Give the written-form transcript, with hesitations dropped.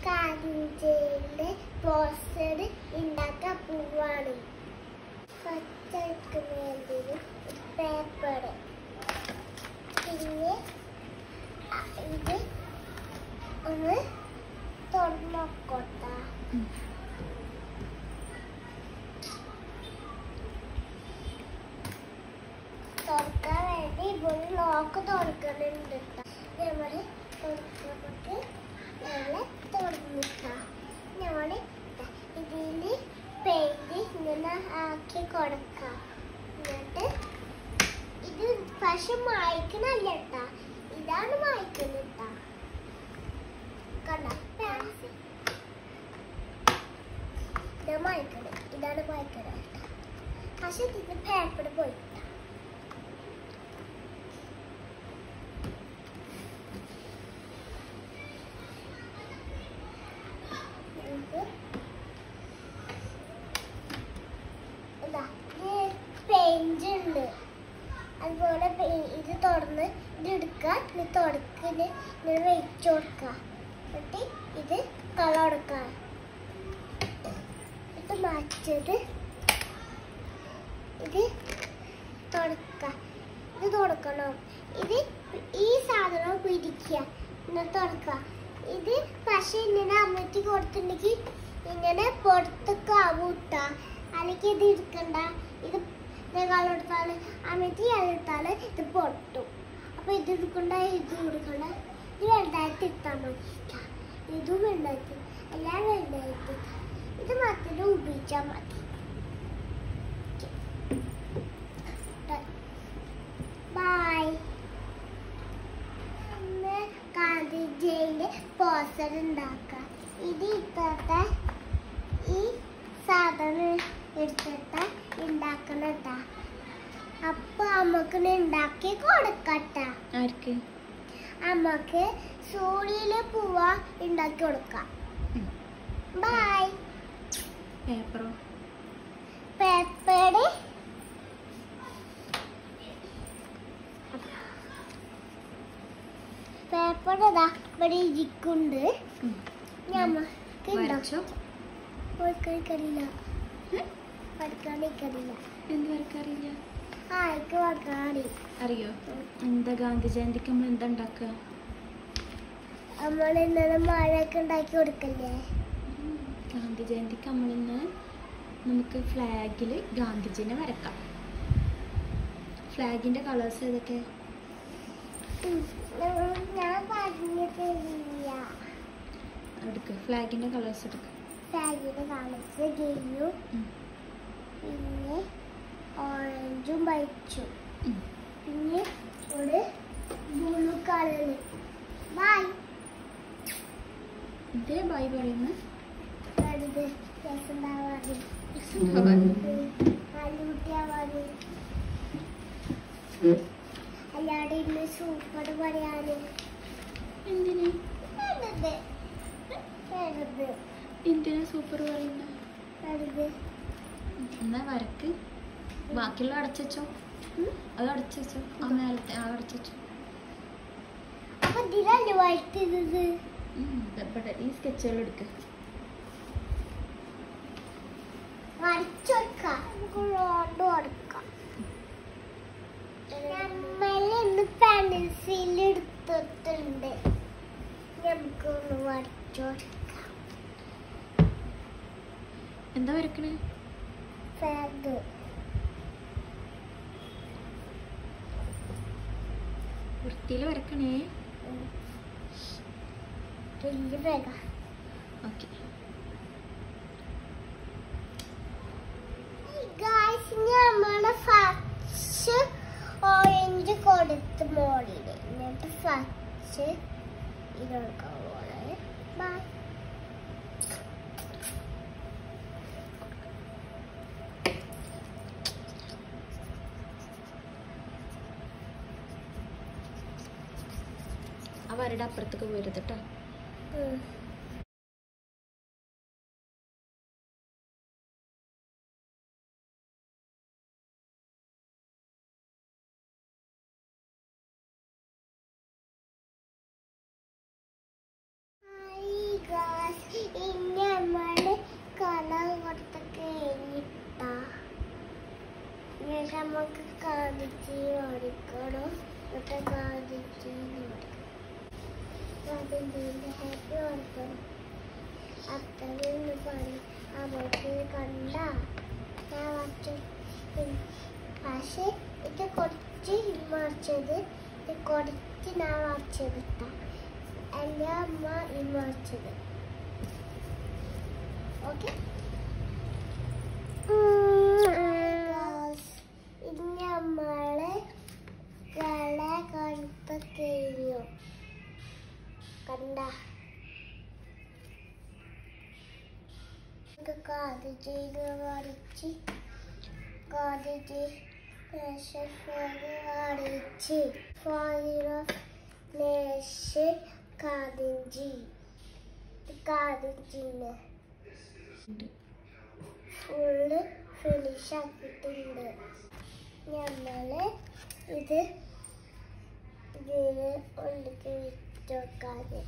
കാഞ്ചിയിലെ poster ഉണ്ടാക്കാൻ പോവാണ്. First വേണ്ടി പേപ്പർ, പിന്നെ ഇത് ഒന്ന് തുറന്നോക്കോട്ട. തുറക്കാൻ വേണ്ടി ഇവിടെ ലോക്ക് തുറക്കുന്നുണ്ട്. നമ്മള് തുറക്കുമ്പോട്ട് ഞങ്ങള് തുറന്നിട്ട ഞങ്ങള് ഇതില് പെയിന്റ് ഇങ്ങനെ ആക്കി കൊടുക്കാം. എന്നിട്ട് ഇത് പക്ഷെ മായ്ക്കണല്ല കേട്ടാ, ഇതാണ് മായ്ക്കുന്നിട്ടാ. കണ്ട ഇത് മായ്ക്കണേ, ഇതാണ് മായ്ക്കണേ. പക്ഷെ ഇതിന് പേപ്പർ പോയിട്ടാ. പെയിന്റ് ഉണ്ട്, അതുപോലെ ഇത് തുറന്ന് ഇത് എടുക്കുക, ഇത് തുടക്കിന് ഇങ്ങനെ വെച്ച് കൊടുക്കുക. എന്നിട്ട് ഇത് കളർ കൊടുക്കുക. ഇത് മാറ്റത് ഇത് തുടക്കുക, ഇത് തുടക്കണം. ഇത് ഈ സാധനം പിടിക്കുക, എന്നിട്ട് തുടക്കുക. ഇത് പക്ഷെ ഇങ്ങനെ അമ്മറ്റി കൊടുത്തിട്ടുണ്ടെങ്കിൽ ഇങ്ങനെ പുറത്തൊക്കെ ആവൂട്ടാ, അല്ലെങ്കിൽ ഇത് എടുക്കണ്ട. ഇത് കളെടുത്താല് അമ്മറ്റി എടുത്താല് ഇത് പൊട്ടും. അപ്പൊ ഇത് എടുക്കണ്ട, ഇത് കൊടുക്കണ്ട. ഇത് വലുതായിട്ട് ഇട്ടാൽ മതി. ഇതും വലുതായിട്ട്, എല്ലാം വലുതായിട്ട്. ഇത് മാത്രം ഉപയോഗിച്ചാൽ മതി. ബൈ. ഗാന്ധിജിയുടെ പോസ്റ്റർ ഉണ്ടാക്കാം. ഇത് ഇപ്പോഴത്തെ ഈ സാധനം എടുത്തിട്ട് ഉണ്ടാക്കണട്ടാ. അപ്പൊ അമ്മക്ക് ഉണ്ടാക്കി കൊടുക്കട്ടാ. അമ്മക്ക് സൂര്യയില് പൂവ ഉണ്ടാക്കി കൊടുക്കാം. ബൈ. പേപ്പറ് പേപ്പർ ഇതാ ഇവിടെ ഇരിക്കുന്നുണ്ട്. ഞമ്മക്ക് പഠിക്കാനിക്കറിയില്ല. അറിയോ എന്താ ഗാന്ധി ജയന്തിക്ക് നമ്മൾ എന്താ ഉണ്ടാക്കുക? നമ്മൾ ഇന്നലെ മഴയൊക്കെ ഉണ്ടാക്കി കൊടുക്കല്ലേ. ഗാന്ധി ജയന്തിക്ക് നമ്മളിന്ന് നമുക്ക് ഫ്ലാഗിൽ ഗാന്ധിജിനെ വരക്കാം. ഫ്ലാഗിന്റെ കളേഴ്സ് ഏതൊക്കെ? ഞാൻ പറഞ്ഞിട്ടില്ല. എടുക്ക്, ഫ്ലാഗിന്റെ കളേഴ്സ് എടുക്ക്. ഫ്ലാഗിന്റെ കളേഴ്സ് ഗ്രീനും പിന്നെ ഓറഞ്ചും വൈറ്റും പിന്നെ ഒരു ബ്ലൂ കളറ്. ബൈ. എന്തിനാ ബൈ പറയുന്നത്? അല്ലാതെ ഇന്ന് സൂപ്പർ പറയാന്. എന്തിനാ സൂപ്പർ പറയുന്നത്? എന്നാ വരക്ക്. ബാക്കിയുള്ള അടച്ചോ, അത് അടച്ചോ. ആ മേലത്തെ ആ അടച്ചോ. അപ്പൊ ഇതിലല്ലേ വരയ്ക്കുന്നത്? ഈ സ്കെച്ചുകൾ എടുക്ക, വരച്ചെടുക്കാം. നമ്മളിന്ന് പെൻസിൽ എടുത്തിട്ടുണ്ട്. നമുക്കൊന്ന് വരച്ചെടുക്കാം. എന്താ വരക്കണേ? ഫ്ലാഗ്. വൃത്തിയിൽ വരക്കണേ. വലിയ ഫ്ലാഗാ. ഓക്കെ. നമ്മള് ഫസ്റ്റ് ഓറഞ്ച് കൊടുത്ത് മോളില്, എന്നിട്ട് ഫസ്റ്റ് ഇത് കൊടുക്കാൻ പോലെ. ബൈ. അവരുടെ അപ്പുറത്തേക്ക് പോരുത് കേട്ടോ. Hi guys, ശേഷം നമുക്ക് കാതിച്ചി ഓടിക്കണം. എന്നിട്ട് കാതിച്ചി കാതിച്ചീൻ്റെ ഹാപ്പി ഓടിക്കണം. അത്രയും പണി അവർക്ക് കണ്ട ഞാൻ വരച്ചു. പക്ഷേ ഇത് കുറച്ച് മറിച്ചത്, ഇത് കുറച്ച് ഞാൻ വരച്ചത് എൻ്റെ അമ്മ മറിച്ചത്. ഓക്കെ, ഇനി നമ്മള് കള കറുത്ത കഴിഞ്ഞു. കണ്ട കാതിച്ച് വരച്ച് കാതിച്ച് കാണിച്ച് കാതിച്ചിന് ഫുള്ള് ഫിനിഷ് ആക്കിയിട്ടുണ്ട്. നമ്മള് ഇത് ഇതിന് ഉള്ളിൽ വെച്ച് വെക്കാതെ